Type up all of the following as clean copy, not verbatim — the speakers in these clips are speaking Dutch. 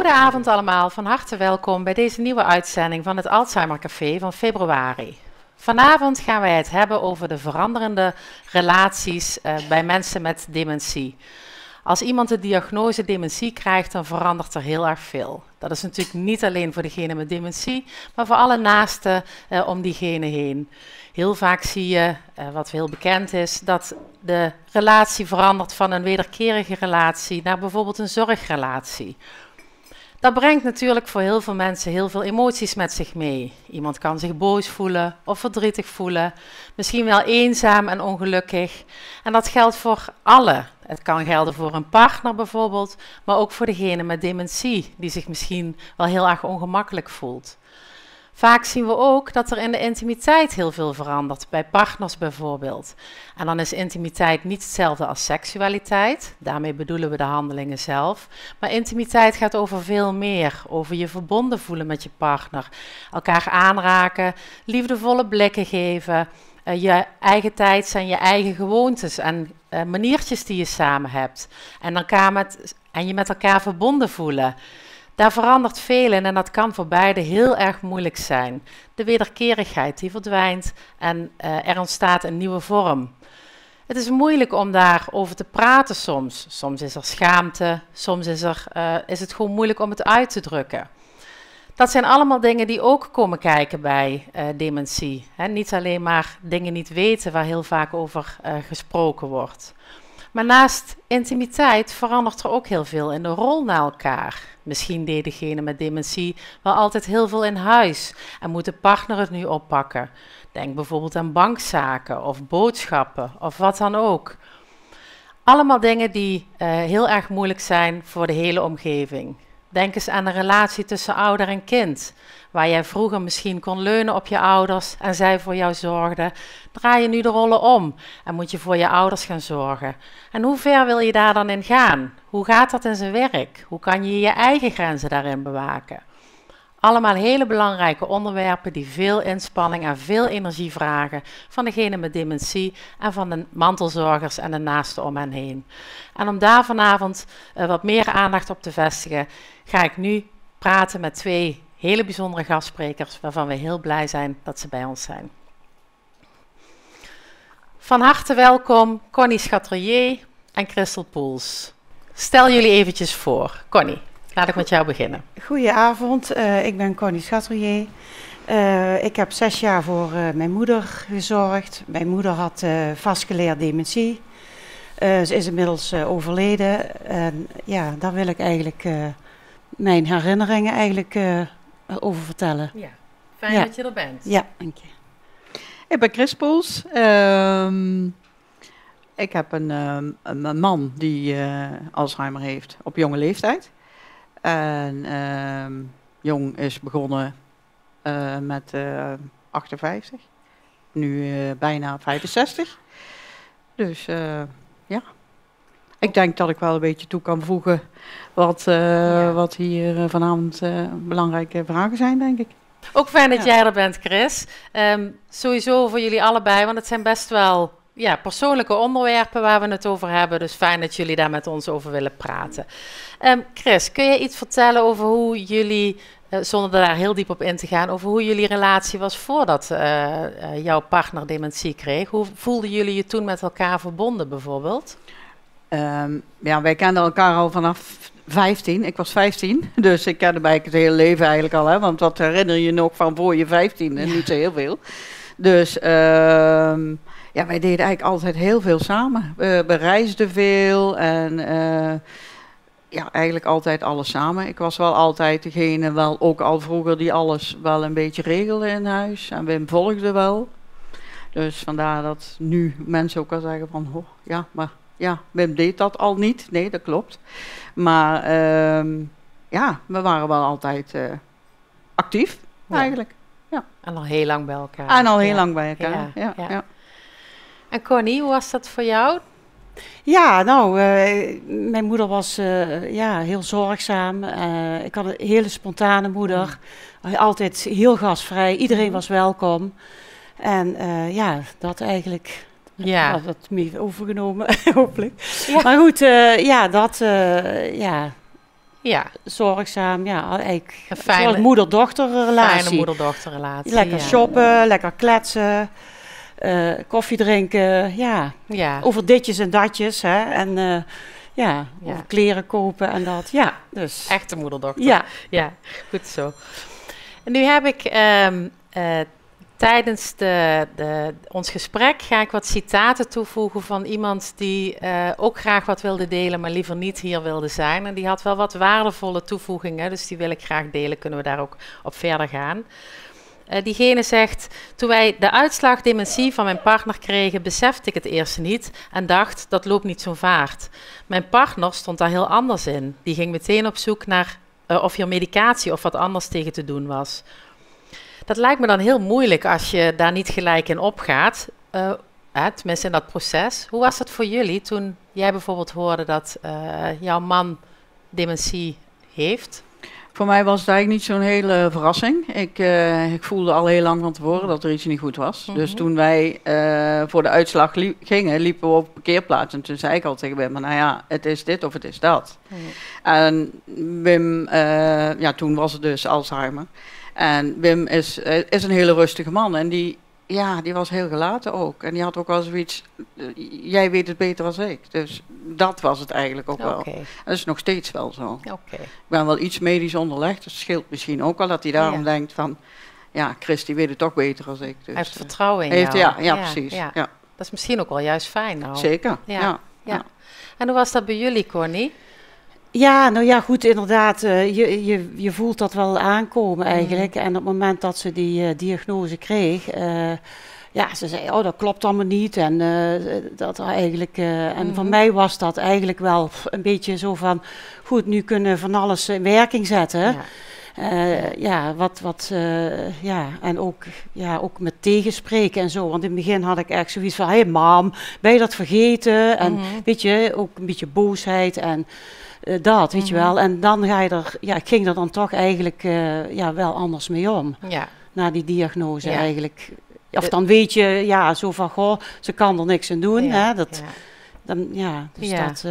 Goedenavond allemaal, van harte welkom bij deze nieuwe uitzending van het Alzheimer Café van februari. Vanavond gaan wij het hebben over de veranderende relaties bij mensen met dementie. Als iemand de diagnose dementie krijgt, dan verandert er heel erg veel. Dat is natuurlijk niet alleen voor degene met dementie, maar voor alle naasten om diegene heen. Heel vaak zie je, wat heel bekend is, dat de relatie verandert van een wederkerige relatie naar bijvoorbeeld een zorgrelatie. Dat brengt natuurlijk voor heel veel mensen heel veel emoties met zich mee. Iemand kan zich boos voelen of verdrietig voelen, misschien wel eenzaam en ongelukkig. En dat geldt voor allen. Het kan gelden voor een partner bijvoorbeeld, maar ook voor degene met dementie, die zich misschien wel heel erg ongemakkelijk voelt. Vaak zien we ook dat er in de intimiteit heel veel verandert, bij partners bijvoorbeeld. En dan is intimiteit niet hetzelfde als seksualiteit, daarmee bedoelen we de handelingen zelf. Maar intimiteit gaat over veel meer, over je verbonden voelen met je partner. Elkaar aanraken, liefdevolle blikken geven, je eigen tijd en je eigen gewoontes en maniertjes die je samen hebt. En je met elkaar verbonden voelen. Daar verandert veel in en dat kan voor beide heel erg moeilijk zijn. De wederkerigheid die verdwijnt en er ontstaat een nieuwe vorm. Het is moeilijk om daarover te praten soms. Soms is er schaamte, soms is het gewoon moeilijk om het uit te drukken. Dat zijn allemaal dingen die ook komen kijken bij dementie. Niet alleen maar dingen niet weten waar heel vaak over gesproken wordt. Maar naast intimiteit verandert er ook heel veel in de rol naar elkaar. Misschien deed degene met dementie wel altijd heel veel in huis en moet de partner het nu oppakken. Denk bijvoorbeeld aan bankzaken of boodschappen of wat dan ook. Allemaal dingen die heel erg moeilijk zijn voor de hele omgeving. Denk eens aan de relatie tussen ouder en kind, waar jij vroeger misschien kon leunen op je ouders en zij voor jou zorgden. Draai je nu de rollen om en moet je voor je ouders gaan zorgen. En hoe ver wil je daar dan in gaan? Hoe gaat dat in zijn werk? Hoe kan je je eigen grenzen daarin bewaken? Allemaal hele belangrijke onderwerpen die veel inspanning en veel energie vragen van degene met dementie en van de mantelzorgers en de naasten om hen heen. En om daar vanavond wat meer aandacht op te vestigen, ga ik nu praten met twee hele bijzondere gastsprekers waarvan we heel blij zijn dat ze bij ons zijn. Van harte welkom Connie Chatrier en Christel Poels. Stel jullie eventjes voor. Connie, laat ik met jou beginnen. Goedenavond, ik ben Connie Chatrier. Ik heb 6 jaar voor mijn moeder gezorgd. Mijn moeder had vastgeleerd dementie. Ze is inmiddels overleden. En ja, daar wil ik eigenlijk mijn herinneringen over vertellen. Ja, fijn dat je er bent. Ja, dank je. Ik ben Chris Poels. Ik heb een man die Alzheimer heeft op jonge leeftijd. En jong is begonnen met 58. Nu bijna 65. Dus ja. Ik denk dat ik wel een beetje toe kan voegen wat hier vanavond belangrijke vragen zijn, denk ik. Ook fijn dat jij er bent, Chris. Sowieso voor jullie allebei, want het zijn best wel persoonlijke onderwerpen waar we het over hebben. Dus fijn dat jullie daar met ons over willen praten. Chris, kun je iets vertellen over hoe jullie, zonder daar heel diep op in te gaan, over hoe jullie relatie was voordat jouw partner dementie kreeg? Hoe voelden jullie je toen met elkaar verbonden bijvoorbeeld? Wij kenden elkaar al vanaf 15. Ik was 15, dus ik kende bij het hele leven eigenlijk al. Hè, want wat herinner je nog van voor je 15? Ja. Niet zo heel veel. Dus wij deden eigenlijk altijd heel veel samen. We reisden veel en eigenlijk altijd alles samen. Ik was wel altijd degene, wel ook al vroeger, die alles wel een beetje regelde in huis. En Wim volgde wel. Dus vandaar dat nu mensen ook al zeggen van, Wim deed dat al niet. Nee, dat klopt. Maar we waren wel altijd actief eigenlijk. Ja. En al heel lang bij elkaar. En al heel lang bij elkaar, ja. En Connie, hoe was dat voor jou? Ja, nou, mijn moeder was heel zorgzaam. Ik had een hele spontane moeder. Altijd heel gastvrij. Iedereen was welkom. En dat eigenlijk... Ja. Ik had het meer overgenomen, hopelijk. Ja. Maar goed, Ja, zorgzaam. Ja, eigenlijk een fijne, zoals moeder-dochterrelatie. fijne moeder-dochterrelatie. Lekker shoppen, lekker kletsen, koffie drinken, ja. Ja. Over ditjes en datjes, hè. En Ja. over kleren kopen en dat. Ja, dus. Echte moederdochter. Ja. Ja, goed zo. En nu heb ik tijdens ons gesprek ga ik wat citaten toevoegen van iemand die ook graag wat wilde delen, maar liever niet hier wilde zijn. En die had wel wat waardevolle toevoegingen, dus die wil ik graag delen. Kunnen we daar ook op verder gaan. Diegene zegt, toen wij de uitslag dementie van mijn partner kregen, besefte ik het eerst niet en dacht, dat loopt niet zo vaart. Mijn partner stond daar heel anders in. Die ging meteen op zoek naar of er medicatie of wat anders tegen te doen was. Dat lijkt me dan heel moeilijk als je daar niet gelijk in opgaat, tenminste in dat proces. Hoe was dat voor jullie toen jij bijvoorbeeld hoorde dat jouw man dementie heeft? Voor mij was het eigenlijk niet zo'n hele verrassing. Ik voelde al heel lang van tevoren dat er iets niet goed was. Dus toen wij voor de uitslag gingen, liepen we op een parkeerplaats. En toen zei ik al tegen Wim, nou ja, het is dit of het is dat. En Wim, toen was het dus Alzheimer. En Wim is een hele rustige man en die was heel gelaten ook. En die had ook wel zoiets, jij weet het beter dan ik. Dus dat was het eigenlijk ook wel. Dat is nog steeds wel zo. Ik ben wel iets medisch onderlegd, dus het scheelt misschien ook wel dat hij daarom denkt van, ja, Chris die weet het toch beter dan ik. Dus, hij heeft vertrouwen in jou. Ja, precies. Ja. Dat is misschien ook wel juist fijn nou. Zeker, ja. En hoe was dat bij jullie, Connie? Ja, nou ja, goed, inderdaad. Je voelt dat wel aankomen eigenlijk. En op het moment dat ze die diagnose kreeg, ze zei, oh, dat klopt allemaal niet. En dat er eigenlijk, en voor mij was dat eigenlijk wel een beetje zo van, goed, nu kunnen we van alles in werking zetten. En ook met tegenspreken en zo. Want in het begin had ik echt zoiets van, hey mam, ben je dat vergeten? En weet je, ook een beetje boosheid en dat, weet je wel. En dan ga je ik ging er dan toch eigenlijk wel anders mee om. Ja. Na die diagnose eigenlijk. Of dan weet je, zo van, goh, ze kan er niks aan doen. Ja. Hè? Dat, dan, dus dat...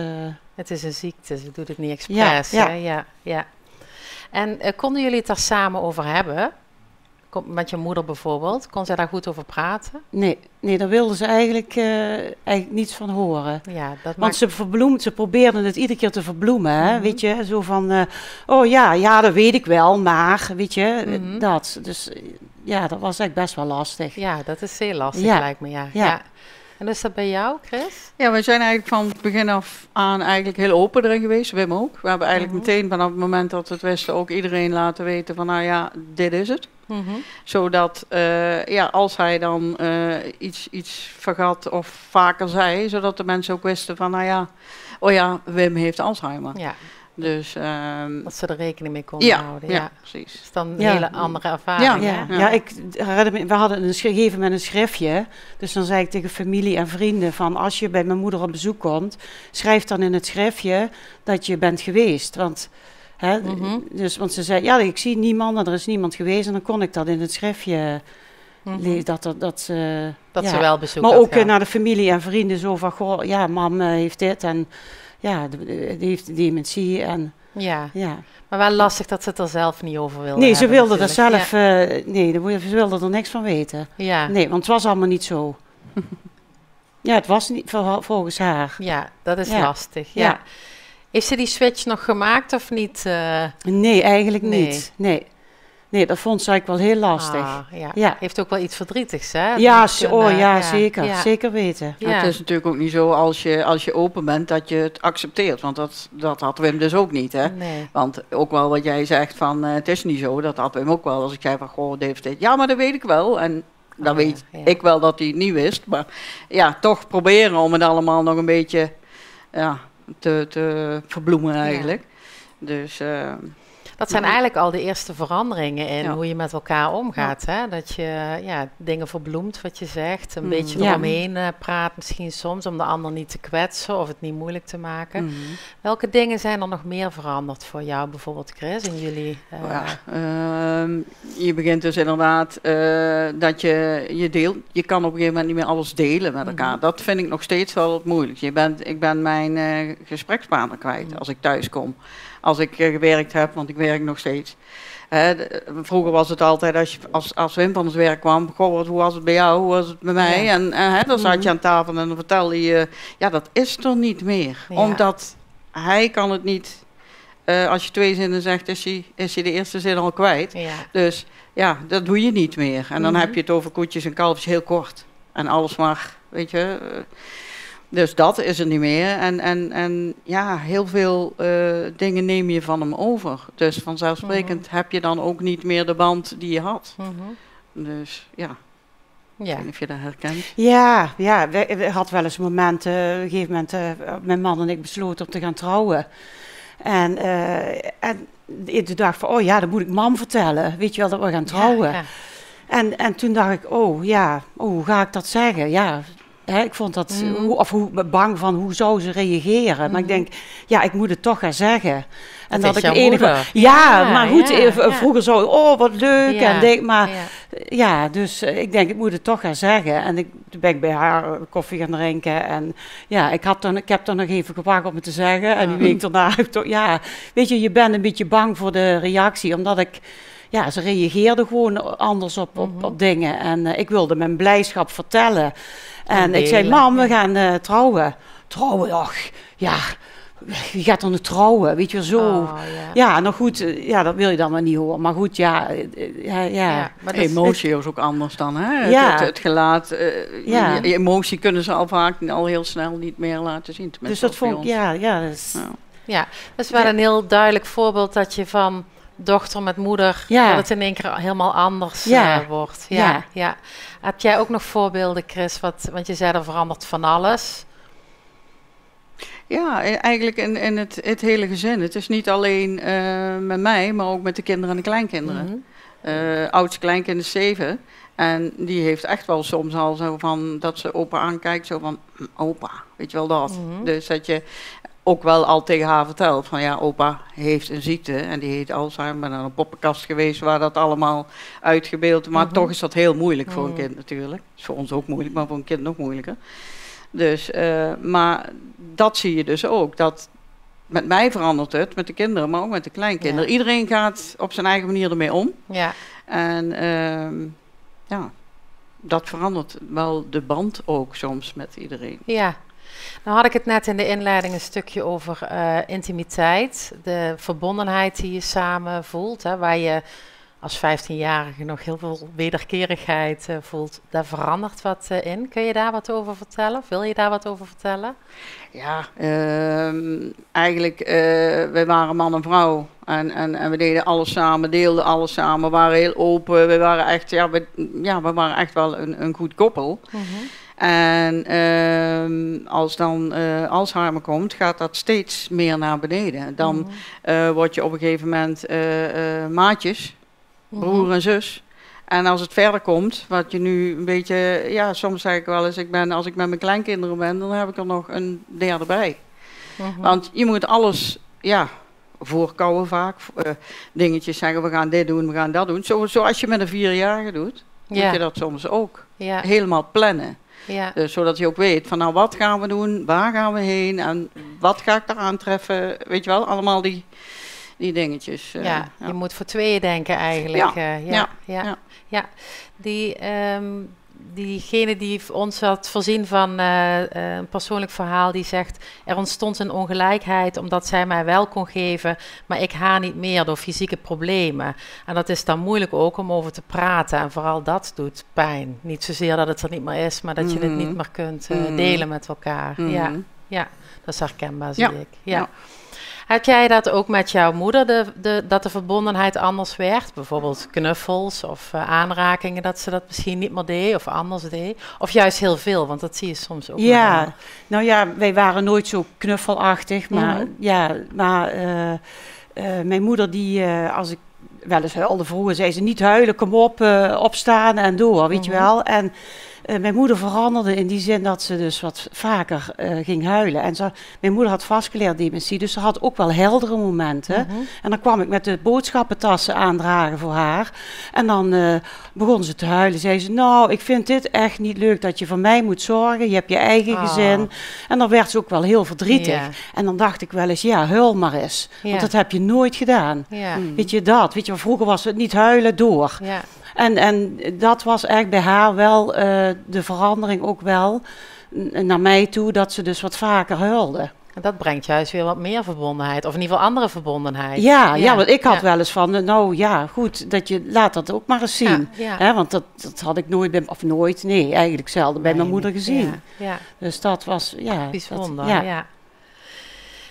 Het is een ziekte, ze doet het niet expres. Ja. En konden jullie het daar samen over hebben? Met je moeder bijvoorbeeld? Kon zij daar goed over praten? Nee, daar wilde ze eigenlijk niets van horen. Ja, Want ze probeerden het iedere keer te verbloemen, hè, weet je. Zo van, dat weet ik wel, maar, weet je, dat. Dus dat was eigenlijk best wel lastig. Ja, dat is heel lastig, lijkt me, ja. En is dat bij jou, Chris? Ja, we zijn eigenlijk van het begin af aan eigenlijk heel open erin geweest. Wim ook. We hebben eigenlijk meteen vanaf het moment dat we het wisten ook iedereen laten weten van, nou ja, dit is het. Zodat als hij dan iets vergat of vaker zei, zodat de mensen ook wisten van, nou ja, Wim heeft Alzheimer. Ja. Dus, dat ze er rekening mee konden houden. Ja, precies. Dat is dan een hele andere ervaring. We hadden een gegeven met een schriftje. Dus dan zei ik tegen familie en vrienden van, als je bij mijn moeder op bezoek komt, schrijf dan in het schriftje dat je bent geweest. Want want ze zei, ik zie niemand en er is niemand geweest. En dan kon ik dat in het schriftje lezen. Dat ze wel bezoek maar had, ook naar de familie en vrienden zo van, goh, ja, mam heeft dit en die heeft dementie. En, maar wel lastig dat ze het er zelf niet over wilde. Nee, ze wilde er zelf, ze wilde er niks van weten. Ja. Nee, want het was allemaal niet zo. Het was niet volgens haar. Ja, dat is lastig. Ja. Heeft ze die switch nog gemaakt of niet? Nee, eigenlijk niet. Nee, dat vond ze eigenlijk wel heel lastig. Heeft ook wel iets verdrietigs, hè? Zeker. Zeker weten. Ja. Het is natuurlijk ook niet zo als je open bent dat je het accepteert. Want dat had Wim dus ook niet, hè? Nee. Want ook wel wat jij zegt van het is niet zo, dat had Wim ook wel. Als ik zei van, goh, David, ja, maar dat weet ik wel. En dan weet ik wel dat hij het niet wist. Maar toch proberen om het allemaal nog een beetje te verbloemen eigenlijk. Dus... dat zijn eigenlijk al de eerste veranderingen in hoe je met elkaar omgaat. Hè? Dat je dingen verbloemt, wat je zegt. Een beetje eromheen praat misschien soms, om de ander niet te kwetsen of het niet moeilijk te maken. Welke dingen zijn er nog meer veranderd voor jou, bijvoorbeeld Chris, in jullie? Je begint dus inderdaad dat je deelt. Je kan op een gegeven moment niet meer alles delen met elkaar. Dat vind ik nog steeds wel het moeilijk. Ik ben mijn gesprekspartner kwijt als ik thuis kom. als ik gewerkt heb, want ik werk nog steeds. Vroeger was het altijd, als Wim van het werk kwam, goh, hoe was het bij jou, hoe was het bij mij? Ja. En dan zat je aan tafel en dan vertelde je, ja, dat is er niet meer. Ja. Omdat hij kan het niet, als je 2 zinnen zegt, is hij de eerste zin al kwijt. Ja. Dus ja, dat doe je niet meer. En dan Mhm. heb je het over koetjes en kalfjes heel kort. En alles maar, weet je. Dus dat is er niet meer. En ja, heel veel dingen neem je van hem over. Dus vanzelfsprekend heb je dan ook niet meer de band die je had. Mhm. Dus ja, ik Ja. weet niet of je dat herkent. Ja, we hadden wel eens een moment, op een gegeven moment, mijn man en ik besloten om te gaan trouwen. En toen dacht ik van, oh ja, dat moet ik mam vertellen. Weet je wel, dat we gaan trouwen. Ja. En toen dacht ik, hoe ga ik dat zeggen? Ja, ik vond dat, bang van hoe zou ze reageren. Maar ik denk, ja, ik moet het toch gaan zeggen. En Dat is ik jouw moeder. Ja, maar goed, ja. vroeger zo, oh wat leuk. Ja, En denk, maar ja. ja, dus ik denk, ik moet het toch gaan zeggen. En toen ben ik bij haar koffie gaan drinken. En ja, ik heb dan nog even gewacht om het te zeggen. En die week daarna, heb ik toch, ja, weet je bent een beetje bang voor de reactie. Omdat ze reageerde gewoon anders op dingen. En ik wilde mijn blijdschap vertellen. En ik zei, mam, we gaan trouwen. Trouwen, ach, ja, wie gaat er nu trouwen? Weet je wel, zo. Oh, Ja, nou goed, dat wil je dan maar niet horen. Maar goed, ja. Maar Emotie is ook anders dan, hè? Ja. Het gelaat, Ja. je emotie kunnen ze al vaak al heel snel niet meer laten zien. Dus dat vond ik, ja. Dat is, Ja, dat is wel een heel duidelijk voorbeeld dat je van dochter met moeder, dat het in één keer helemaal anders wordt. Ja. Heb jij ook nog voorbeelden, Chris? Want je zei er verandert van alles. Ja, eigenlijk in het hele gezin. Het is niet alleen met mij, maar ook met de kinderen en de kleinkinderen. Oudste kleinkind is 7. En die heeft echt wel soms al zo van, dat ze opa aankijkt, zo van, opa, weet je wel dat. Dus dat je ook wel al tegen haar vertelt van, ja, opa heeft een ziekte en die heet Alzheimer. Ik ben naar een poppenkast geweest waar dat allemaal uitgebeeld. Maar toch is dat heel moeilijk voor een kind natuurlijk. Het is voor ons ook moeilijk, maar voor een kind nog moeilijker. Dus, maar dat zie je dus ook. Dat met mij verandert het, met de kinderen, maar ook met de kleinkinderen. Ja. Iedereen gaat op zijn eigen manier ermee om. Ja. En dat verandert wel de band ook soms met iedereen. Ja. Nou had ik het net in de inleiding een stukje over intimiteit. De verbondenheid die je samen voelt, hè, waar je als 15-jarige nog heel veel wederkerigheid voelt. Daar verandert wat in. Kun je daar wat over vertellen? Of wil je daar wat over vertellen? Ja, eigenlijk, wij waren man en vrouw. En we deden alles samen, deelden alles samen. We waren heel open. We waren echt, we waren echt wel een goed koppel. En als dan Alzheimer komt, gaat dat steeds meer naar beneden. Dan word je op een gegeven moment maatjes, broer en zus. En als het verder komt, wat je nu een beetje, soms zeg ik wel eens, als ik met mijn kleinkinderen ben, dan heb ik er nog een derde bij. Want je moet alles, voorkouwen vaak. Dingetjes zeggen, we gaan dit doen, we gaan dat doen. Zoals je met een 4-jarige doet, moet je dat soms ook helemaal plannen. Ja. Dus zodat je ook weet van, nou, wat gaan we doen, waar gaan we heen en wat ga ik daar aantreffen, weet je wel, allemaal die dingetjes. Je moet voor tweeën denken eigenlijk. Ja. Diegene die ons had voorzien van een persoonlijk verhaal, die zegt, er ontstond een ongelijkheid omdat zij mij wel kon geven, maar ik haar niet meer door fysieke problemen. En dat is dan moeilijk ook om over te praten en vooral dat doet pijn. Niet zozeer dat het er niet meer is, maar dat je het niet meer kunt delen met elkaar. Ja, dat is herkenbaar, zie ik. Ja. Had jij dat ook met jouw moeder, dat de verbondenheid anders werd? Bijvoorbeeld knuffels of aanrakingen, dat ze dat misschien niet meer deed of anders deed? Of juist heel veel, want dat zie je soms ook. Ja, nou ja, wij waren nooit zo knuffelachtig. Maar mijn moeder die, als ik wel eens huilde vroeger, zei ze niet huilen, kom op, opstaan en door, weet je wel. En Mijn moeder veranderde in die zin dat ze dus wat vaker ging huilen. En mijn moeder had vasculaire dementie, dus ze had ook wel heldere momenten. En dan kwam ik met de boodschappentassen aandragen voor haar. En dan begon ze te huilen. Zei ze, nou, ik vind dit echt niet leuk dat je voor mij moet zorgen. Je hebt je eigen gezin. En dan werd ze ook wel heel verdrietig. Ja. En dan dacht ik wel eens, ja, huil maar eens. Want dat heb je nooit gedaan. Ja. Weet je dat? Weet je, vroeger was het niet huilen door. Ja. En dat was eigenlijk bij haar wel de verandering ook wel naar mij toe, dat ze dus wat vaker huilde. En dat brengt juist weer wat meer verbondenheid, of in ieder geval andere verbondenheid. Ja, want ik had wel eens van, nou ja, goed, dat je laat dat ook maar eens zien. Hè, want dat had ik nooit, eigenlijk zelden bij mijn moeder gezien. Ja. Dus dat was, bijzonder, ja.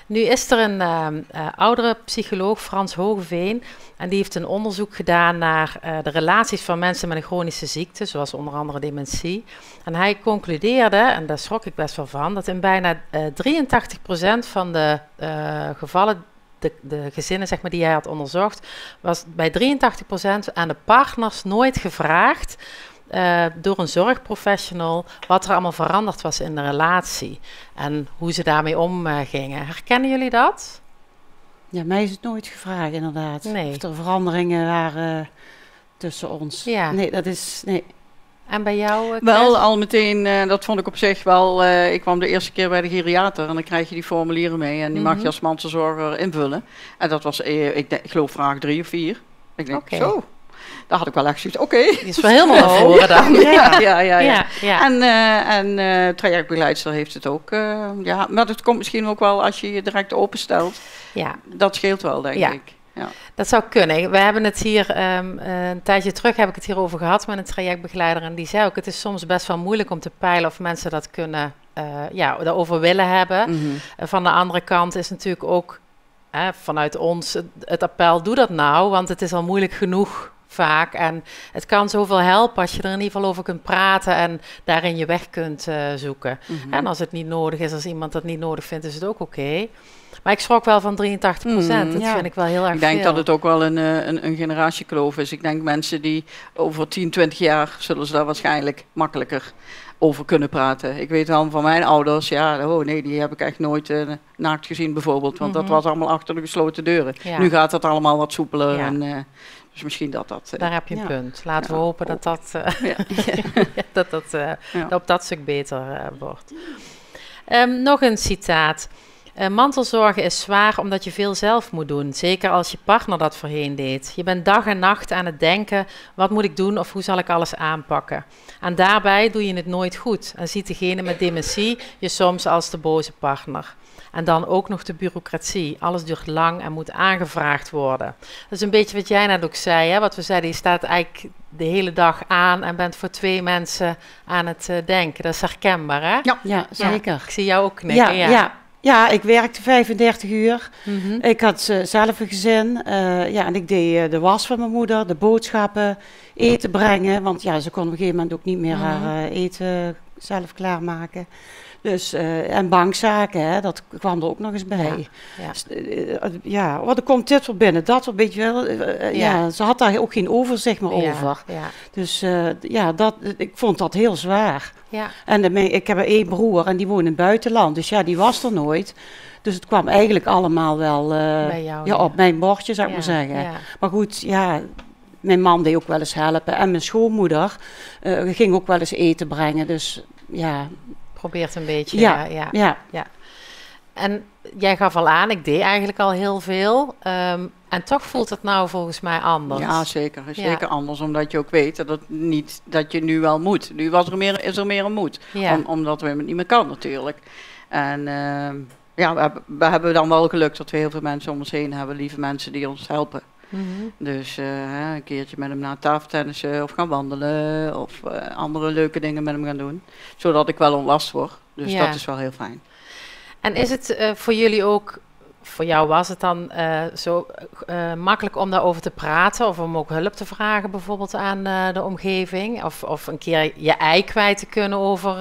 Nu is er een oudere psycholoog, Frans Hogeveen, en die heeft een onderzoek gedaan naar de relaties van mensen met een chronische ziekte, zoals onder andere dementie. En hij concludeerde, en daar schrok ik best wel van, dat in bijna 83% van de gevallen, de gezinnen zeg maar, die hij had onderzocht, was bij 83% aan de partners nooit gevraagd door een zorgprofessional wat er allemaal veranderd was in de relatie en hoe ze daarmee omgingen. Herkennen jullie dat? Ja, mij is het nooit gevraagd inderdaad. Nee. Of er veranderingen waren tussen ons. Ja. Nee, dat is... Nee. En bij jou? Wel, al meteen, dat vond ik op zich wel... ik kwam de eerste keer bij de geriater en dan krijg je die formulieren mee en die mag je als mantelzorger invullen. En dat was, ik geloof, vraag 3 of 4. Ik denk, zo... Daar had ik wel echt zoiets, Die is wel helemaal naar voren dan. Ja. En trajectbegeleidster heeft het ook. Maar dat komt misschien ook wel als je je direct openstelt. Ja. Dat scheelt wel, denk ik. Ja. Dat zou kunnen. We hebben het hier, een tijdje terug heb ik het hierover gehad met een trajectbegeleider. En die zei ook, het is soms best wel moeilijk om te peilen of mensen dat kunnen, daarover willen hebben. Van de andere kant is natuurlijk ook vanuit ons het appel, doe dat nou. Want het is al moeilijk genoeg vaak. En het kan zoveel helpen als je er in ieder geval over kunt praten en daarin je weg kunt zoeken. En als het niet nodig is, als iemand dat niet nodig vindt, is het ook oké. Maar ik schrok wel van 83%. Dat vind ik wel heel erg veel. Ik denk dat het ook wel een generatiekloof is. Ik denk mensen die over 10, 20 jaar zullen ze daar waarschijnlijk makkelijker over kunnen praten. Ik weet wel van mijn ouders, die heb ik echt nooit naakt gezien bijvoorbeeld. Want dat was allemaal achter de gesloten deuren. Ja. Nu gaat het allemaal wat soepeler. Ja. En, dus misschien dat... Daar heb je een punt. Laten we hopen dat op dat stuk beter wordt. Nog een citaat. Mantelzorgen is zwaar omdat je veel zelf moet doen. Zeker als je partner dat voorheen deed. Je bent dag en nacht aan het denken, wat moet ik doen of hoe zal ik alles aanpakken? En daarbij doe je het nooit goed. En ziet degene met dementie je soms als de boze partner. En dan ook nog de bureaucratie. Alles duurt lang en moet aangevraagd worden. Dat is een beetje wat jij net ook zei. Hè? Wat we zeiden, je staat eigenlijk de hele dag aan en bent voor 2 mensen aan het denken. Dat is herkenbaar, hè? Ja, zeker. Ik zie jou ook knikken. Ja, ik werkte 35 uur. Ik had zelf een gezin. En ik deed de was van mijn moeder, de boodschappen, eten brengen. Want ze kon op een gegeven moment ook niet meer haar eten zelf klaarmaken. Dus, en bankzaken, hè, dat kwam er ook nog eens bij. Er komt dit wel binnen, dat wel, weet je wel. Ze had daar ook geen overzicht meer over. Ja. Dus ik vond dat heel zwaar. Ja. En ik heb 1 broer en die woont in het buitenland, dus die was er nooit. Dus het kwam eigenlijk allemaal wel bij jou, op mijn bordje, zou ik maar zeggen. Ja. Maar goed, mijn man deed ook wel eens helpen. En mijn schoonmoeder ging ook wel eens eten brengen, dus probeert een beetje, ja. En jij gaf al aan, ik deed eigenlijk al heel veel. En toch voelt het nou volgens mij anders. Ja, zeker. Zeker anders, omdat je ook weet dat je nu wel moet. Nu is er meer een moed. Omdat we het niet meer kan natuurlijk. En we hebben dan wel geluk dat we heel veel mensen om ons heen hebben. Lieve mensen die ons helpen. Dus een keertje met hem naar tafeltennissen of gaan wandelen of andere leuke dingen met hem gaan doen. Zodat ik wel ontlast word. Dus dat is wel heel fijn. En is het voor jullie ook, voor jou was het dan zo makkelijk om daarover te praten of om ook hulp te vragen bijvoorbeeld aan de omgeving? Of een keer je ei kwijt te kunnen over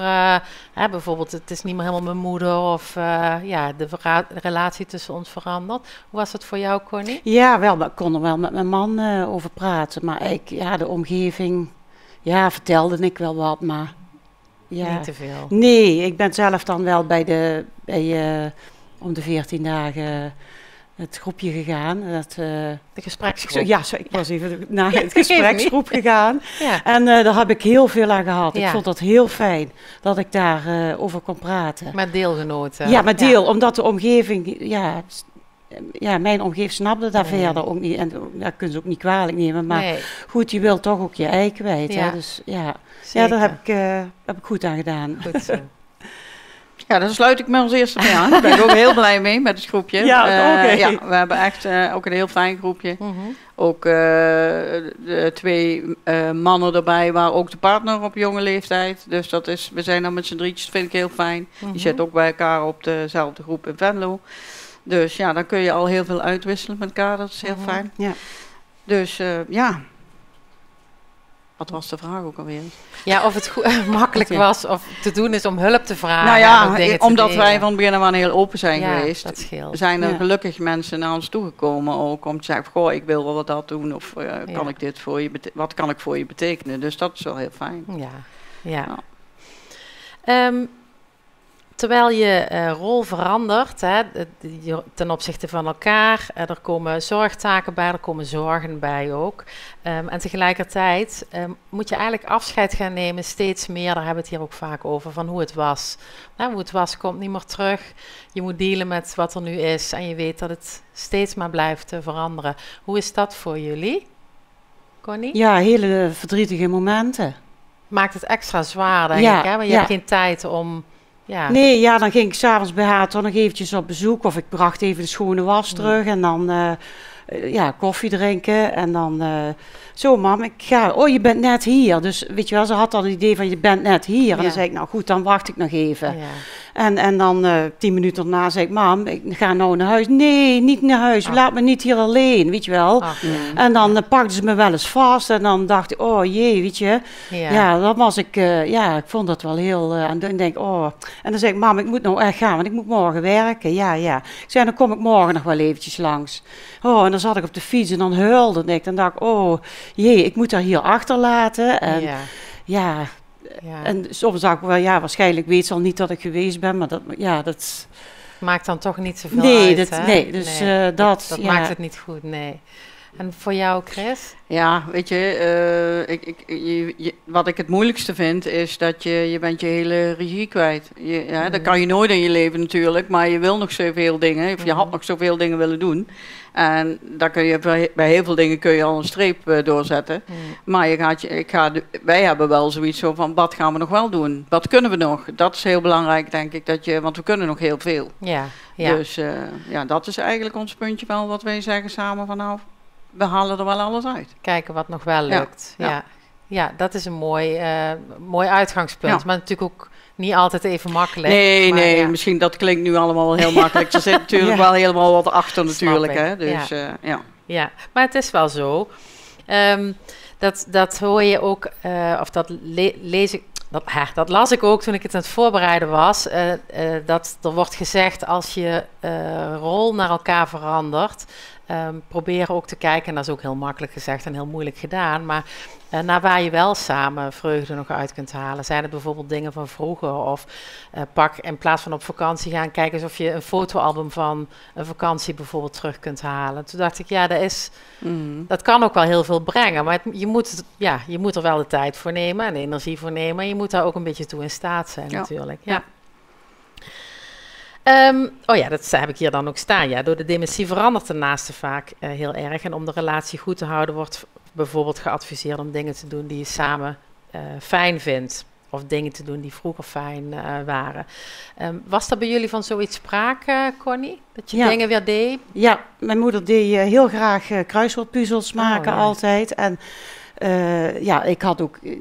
bijvoorbeeld het is niet meer helemaal mijn moeder of de relatie tussen ons verandert. Hoe was dat voor jou, Connie? Ja, wel, ik kon er wel met mijn man over praten, maar de omgeving, vertelde ik wel wat, maar ja. Niet te veel. Nee, ik ben zelf dan wel om de 14 dagen het groepje gegaan. De gespreksgroep. Ja, ik was even naar het gespreksgroep gegaan. Ja. En daar heb ik heel veel aan gehad. Ja. Ik vond dat heel fijn dat ik daar over kon praten. Met deelgenoten. Ja, met deel, omdat de omgeving, mijn omgeving snapte daar verder ook niet. En dat kunnen ze ook niet kwalijk nemen. Maar goed, je wilt toch ook je ei kwijt. Ja. Hè? Dus ja, daar heb ik goed aan gedaan. Goed zo. Ja, daar sluit ik me als eerste bij aan. Daar ben ik ook heel blij mee met het groepje. Ja, oké. Ja, we hebben echt ook een heel fijn groepje. Ook de 2 mannen erbij, waar ook de partner op jonge leeftijd. Dus we zijn dan met z'n drietjes, dat vind ik heel fijn. Die zitten ook bij elkaar op dezelfde groep in Venlo. Dus ja, dan kun je al heel veel uitwisselen met elkaar, dat is heel fijn. Ja. Dus ja. Wat was de vraag ook alweer? Ja, of het makkelijk was of te doen is om hulp te vragen. Nou ja, omdat wij wij van het begin af aan heel open zijn ja, geweest, dat scheelt. zijn er gelukkig mensen naar ons toegekomen ook om te zeggen, goh, ik wil wel dat doen of kan ik dit voor je wat kan ik voor je betekenen? Dus dat is wel heel fijn. Ja. Terwijl je rol verandert ten opzichte van elkaar, er komen zorgtaken bij, er komen zorgen bij ook. En tegelijkertijd moet je eigenlijk afscheid gaan nemen, steeds meer, daar hebben we het hier ook vaak over, van hoe het was. Hoe het was komt niet meer terug. Je moet dealen met wat er nu is en je weet dat het steeds maar blijft veranderen. Hoe is dat voor jullie, Connie? Ja, hele verdrietige momenten. Maakt het extra zwaar, denk ik, hè? Want je hebt geen tijd om... Ja. Nee, dan ging ik s'avonds bij haar toch nog eventjes op bezoek. Of ik bracht even de schone was terug. En dan koffie drinken. En dan, zo mam, ik ga... Oh, je bent net hier. Dus weet je wel, ze had al het idee van je bent net hier. En dan zei ik, nou goed, dan wacht ik nog even. Ja. En dan 10 minuten daarna zei ik, mam, ik ga nou naar huis. Nee, niet naar huis. Laat me niet hier alleen, weet je wel. En dan pakten ze me wel eens vast. En dan dacht ik, oh jee, weet je. Ja, dan was ik... ik vond dat wel heel... en dan denk ik, oh... En dan zei ik, mam, ik moet nou echt gaan, want ik moet morgen werken. Ja. Ik zei, dan kom ik morgen nog wel eventjes langs. Oh, en dan zat ik op de fiets en dan huilde ik. Dan dacht ik, oh jee, ik moet haar hier achterlaten. En en soms dacht ik wel, waarschijnlijk weet ze al niet dat ik geweest ben, maar dat maakt dan toch niet zoveel uit, hè? Nee, dus dat maakt het niet goed, nee. En voor jou, Chris? Ja, weet je, wat ik het moeilijkste vind, is dat je bent je hele regie kwijt. Dat kan je nooit in je leven natuurlijk, maar je wil nog zoveel dingen, of je had nog zoveel dingen willen doen. En daar kun je bij heel veel dingen kun je al een streep doorzetten. Maar wij hebben wel zoiets van, wat gaan we nog wel doen? Wat kunnen we nog? Dat is heel belangrijk, denk ik, want we kunnen nog heel veel. Ja. Dus dat is eigenlijk ons puntje wel, wat wij zeggen samen van, nou, we halen er wel alles uit. Kijken wat nog wel lukt. Ja, dat is een mooi uitgangspunt. Ja. Maar natuurlijk ook niet altijd even makkelijk. Nee, misschien dat klinkt nu allemaal wel heel makkelijk. Er zit natuurlijk wel helemaal wat achter natuurlijk. Hè? Dus, ja, maar het is wel zo. Dat hoor je ook, of dat lees ik. Dat las ik ook toen ik het aan het voorbereiden was. Dat er wordt gezegd, als je rol naar elkaar verandert, probeer ook te kijken, en dat is ook heel makkelijk gezegd en heel moeilijk gedaan, maar naar waar je wel samen vreugde nog uit kunt halen. Zijn het bijvoorbeeld dingen van vroeger, of pak in plaats van op vakantie gaan, kijk eens of je een fotoalbum van een vakantie bijvoorbeeld terug kunt halen. Toen dacht ik, dat kan ook wel heel veel brengen, maar je moet er wel de tijd voor nemen en de energie voor nemen, en je moet daar ook een beetje toe in staat zijn natuurlijk. Ja. Dat heb ik hier dan ook staan. Ja, door de dementie verandert de naaste vaak heel erg. En om de relatie goed te houden wordt bijvoorbeeld geadviseerd om dingen te doen die je samen fijn vindt. Of dingen te doen die vroeger fijn waren. Was er bij jullie van zoiets sprake, Connie? Dat je dingen weer deed? Ja, mijn moeder deed heel graag kruiswoordpuzzels maken altijd. En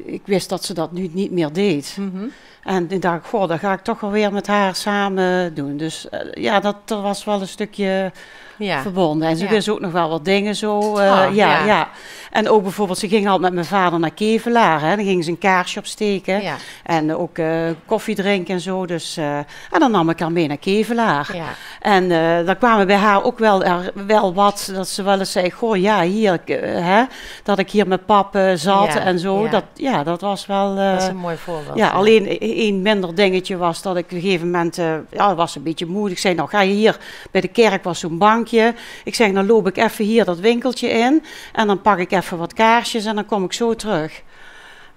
ik wist dat ze dat nu niet meer deed. Mm-hmm. En ik dacht, dat ga ik toch wel weer met haar samen doen. Dus dat was wel een stukje verbonden. En ze wist ook nog wel wat dingen zo. En ook bijvoorbeeld, ze ging altijd met mijn vader naar Kevelaar. Hè. Dan ging ze een kaarsje opsteken. Ja. En ook koffie drinken en zo. Dus, en dan nam ik haar mee naar Kevelaar. Ja. En dan kwamen bij haar ook wel wat, dat ze wel eens zei, hier, dat ik hier met pap trappen zat Ja, en zo. ja. Dat was wel... Dat is een mooi voorbeeld. ja, alleen één minder dingetje was dat ik op een gegeven moment... dat was een beetje moeilijk. Ik zei, nou ga je hier... Bij de kerk was zo'n bankje. Ik zeg, dan loop ik even hier dat winkeltje in. En dan pak ik even wat kaarsjes en dan kom ik zo terug.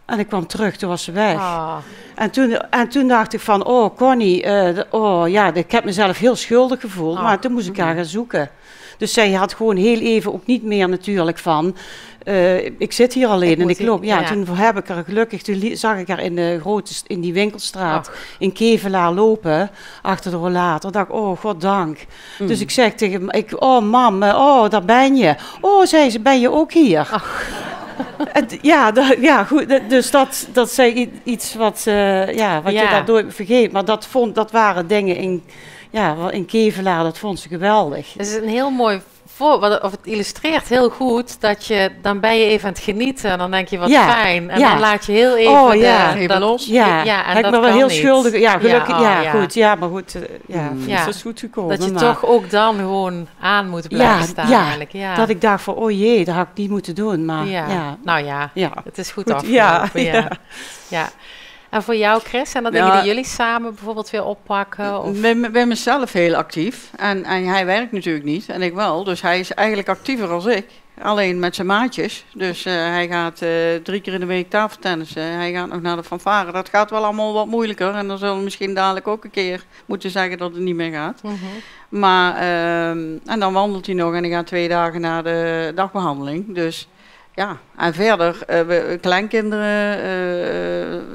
En ik kwam terug, toen was ze weg. Ah. En toen dacht ik van, oh Connie, ik heb mezelf heel schuldig gevoeld. Maar toen moest ik haar gaan zoeken. Dus zij had gewoon heel even ook niet meer natuurlijk van... ik zit hier alleen en ik loop. Ja, toen heb ik haar gelukkig, toen zag ik haar in die winkelstraat in Kevelaar lopen, achter de rollator. Dacht ik, oh, goddank. Dus ik zeg tegen oh mam, daar ben je. Oh, zei ze, ben je ook hier? Goed. Dus dat zei iets wat je daardoor vergeet. Maar dat waren dingen in Kevelaar, dat vond ze geweldig. Het is een heel mooi voorbeeld, of het illustreert heel goed dat dan ben je even aan het genieten en dan denk je wat fijn. En dan laat je heel even even los. En ik dat ben wel kan heel niet. schuldig. Ja, gelukkig. Goed. Ja, maar goed. Het is goed gekomen. Dat je toch ook dan gewoon aan moet blijven staan eigenlijk. Ja. Dat ik dacht van, oh jee, dat had ik niet moeten doen. Maar nou ja, het is goed afgelopen. Ja. En voor jou, Chris, zijn dat dingen die jullie samen bijvoorbeeld weer oppakken? Of? Bij mezelf heel actief. En hij werkt natuurlijk niet, en ik wel. Dus hij is eigenlijk actiever als ik. Alleen met zijn maatjes. Dus hij gaat 3 keer in de week tafeltennissen. Hij gaat nog naar de fanfare. Dat gaat wel allemaal wat moeilijker. En dan zullen we misschien dadelijk ook een keer moeten zeggen dat het niet meer gaat. Mm-hmm. Maar, en dan wandelt hij nog en hij gaat 2 dagen naar de dagbehandeling. Dus... Ja, en verder, kleinkinderen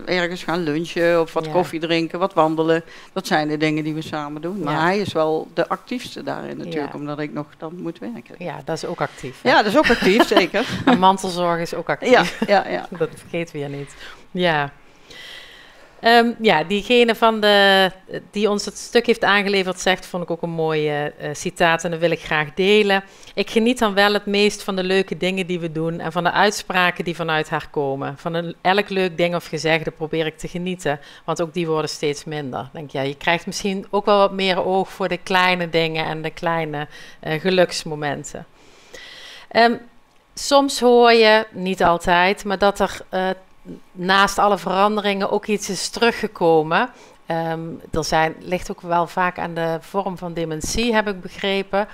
ergens gaan lunchen of wat koffie drinken, wat wandelen. Dat zijn de dingen die we samen doen. Maar hij is wel de actiefste daarin natuurlijk, omdat ik nog dan moet werken. Ja, dat is ook actief. Hè? Ja, dat is ook actief, zeker. En mantelzorg is ook actief. Ja. Dat vergeten we ja niet. Ja. Diegene die ons het stuk heeft aangeleverd zegt, vond ik ook een mooie citaat en dat wil ik graag delen. Ik geniet dan wel het meest van de leuke dingen die we doen en van de uitspraken die vanuit haar komen. Van elk leuk ding of gezegde probeer ik te genieten, want ook die worden steeds minder. Denk je krijgt misschien ook wel wat meer oog voor de kleine dingen en de kleine geluksmomenten. Soms hoor je, niet altijd, maar dat er... naast alle veranderingen ook iets is teruggekomen. Ligt ook wel vaak aan de vorm van dementie, heb ik begrepen.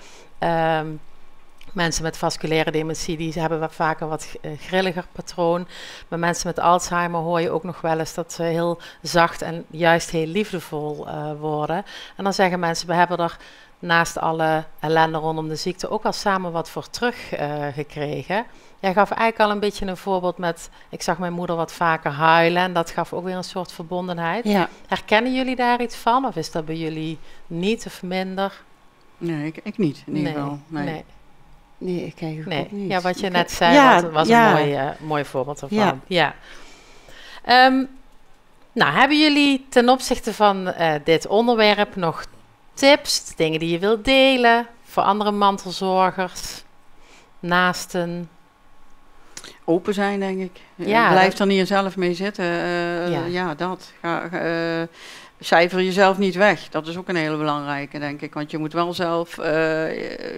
Mensen met vasculaire dementie die hebben vaak een wat grilliger patroon. Maar mensen met Alzheimer hoor je ook nog wel eens dat ze heel zacht en juist heel liefdevol worden. En dan zeggen mensen, we hebben er naast alle ellende rondom de ziekte ook al samen wat voor teruggekregen. Jij gaf eigenlijk al een beetje een voorbeeld met... Ik zag mijn moeder wat vaker huilen en dat gaf ook weer een soort verbondenheid. Ja. Herkennen jullie daar iets van of is dat bij jullie niet of minder? Nee, ik niet in ieder geval. Nee, ik kijk ook niet. Ja, wat je net zei was een mooi voorbeeld ervan. Ja. Hebben jullie ten opzichte van dit onderwerp nog tips, dingen die je wilt delen voor andere mantelzorgers, naasten? Open zijn, denk ik. Blijf er niet zelf mee zitten. Cijfer jezelf niet weg. Dat is ook een hele belangrijke, denk ik. Want je moet wel zelf...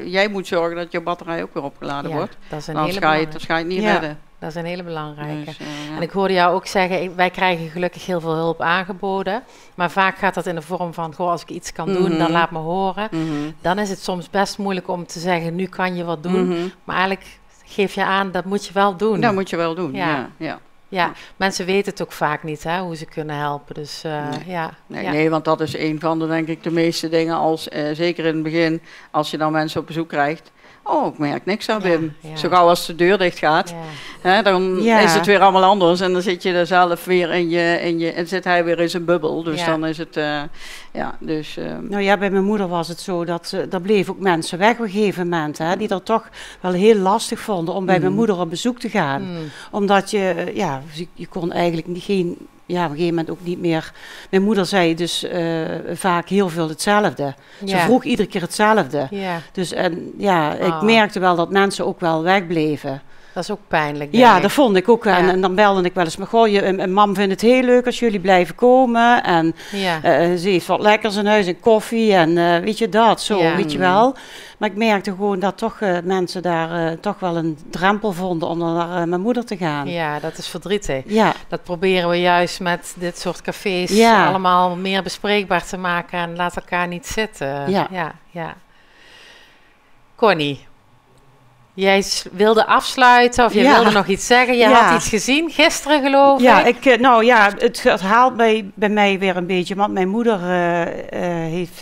jij moet zorgen dat je batterij ook weer opgeladen wordt. Dat is Anders ga je het niet redden. Dat is een hele belangrijke. Dus, en ik hoorde jou ook zeggen, wij krijgen gelukkig heel veel hulp aangeboden. Maar vaak gaat dat in de vorm van, als ik iets kan doen, dan laat me horen. Dan is het soms best moeilijk om te zeggen, nu kan je wat doen. Maar eigenlijk geef je aan, dat moet je wel doen. Dat moet je wel doen, ja. Mensen weten het ook vaak niet, hoe ze kunnen helpen. Dus Nee, want dat is een van de, denk ik, de meeste dingen als, zeker in het begin, als je dan mensen op bezoek krijgt. Oh, ik merk niks aan Wim. Zo gauw als de deur dicht gaat, dan is het weer allemaal anders. En dan zit je er zelf weer en zit hij weer in zijn bubbel. Dus dan is het, bij mijn moeder was het zo dat er bleven ook mensen weg op een gegeven moment. Die dat toch wel heel lastig vonden om bij mijn moeder op bezoek te gaan. Omdat je kon eigenlijk op een gegeven moment ook niet meer... Mijn moeder zei dus vaak heel veel hetzelfde. Ze vroeg iedere keer hetzelfde. Dus ik merkte wel dat mensen ook wel wegbleven. Dat is ook pijnlijk, denk Ja, ik. dat vond ik ook. Ja. En dan belde ik wel eens, maar goh, een mam vindt het heel leuk als jullie blijven komen. En Ja. ze heeft wat lekkers in huis en koffie en weet je dat, zo, Ja. weet je wel. Maar ik merkte gewoon dat toch mensen daar toch wel een drempel vonden om naar mijn moeder te gaan. Ja, dat is verdrietig. Ja, Dat proberen we juist met dit soort cafés Ja. allemaal meer bespreekbaar te maken en laat elkaar niet zitten. Ja. Ja. Connie, jij wilde afsluiten of je Ja. wilde nog iets zeggen. Je Ja. had iets gezien gisteren, geloof ja, ik. het haalt bij mij weer een beetje, want mijn moeder heeft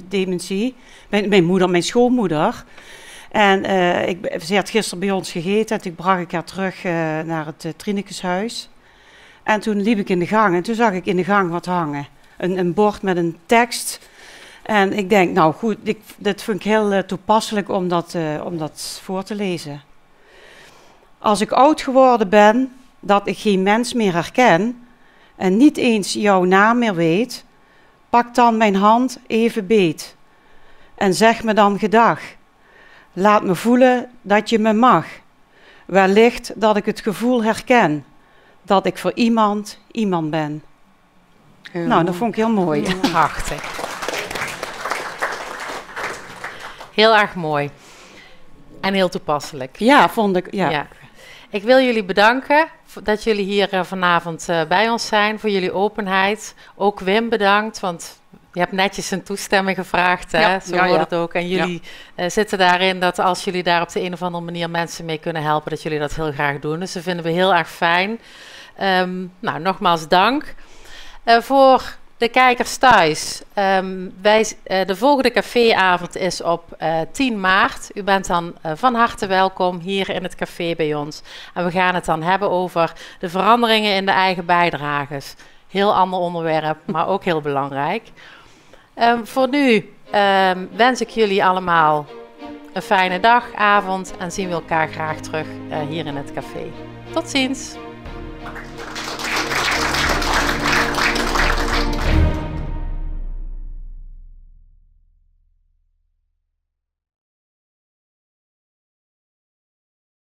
dementie. Mijn schoonmoeder. En ze had gisteren bij ons gegeten en toen bracht ik haar terug naar het Trinekeshuis. En toen liep ik in de gang en toen zag ik in de gang wat hangen. Een bord met een tekst. En ik denk, nou goed, dit vind ik heel toepasselijk om dat voor te lezen. Als ik oud geworden ben, dat ik geen mens meer herken en niet eens jouw naam meer weet, pak dan mijn hand even beet en zeg me dan gedag. Laat me voelen dat je me mag. Wellicht dat ik het gevoel herken dat ik voor iemand ben. Nou, dat vond ik heel mooi. Prachtig. Heel erg mooi. En heel toepasselijk. Ja, vond ik. Ja. Ja. Ik wil jullie bedanken dat jullie hier vanavond bij ons zijn, voor jullie openheid. Ook Wim bedankt, want je hebt netjes een toestemming gevraagd, hè? Ja, Zo ja, wordt ja. het ook. En jullie zitten daarin dat als jullie daar op de een of andere manier mensen mee kunnen helpen, dat jullie dat heel graag doen. Dus dat vinden we heel erg fijn. Nou, nogmaals dank. Voor de kijkers thuis, de volgende caféavond is op 10 maart. U bent dan van harte welkom hier in het café bij ons. En we gaan het dan hebben over de veranderingen in de eigen bijdrages. Heel ander onderwerp, maar ook heel belangrijk. Voor nu wens ik jullie allemaal een fijne dag, avond en zien we elkaar graag terug hier in het café. Tot ziens!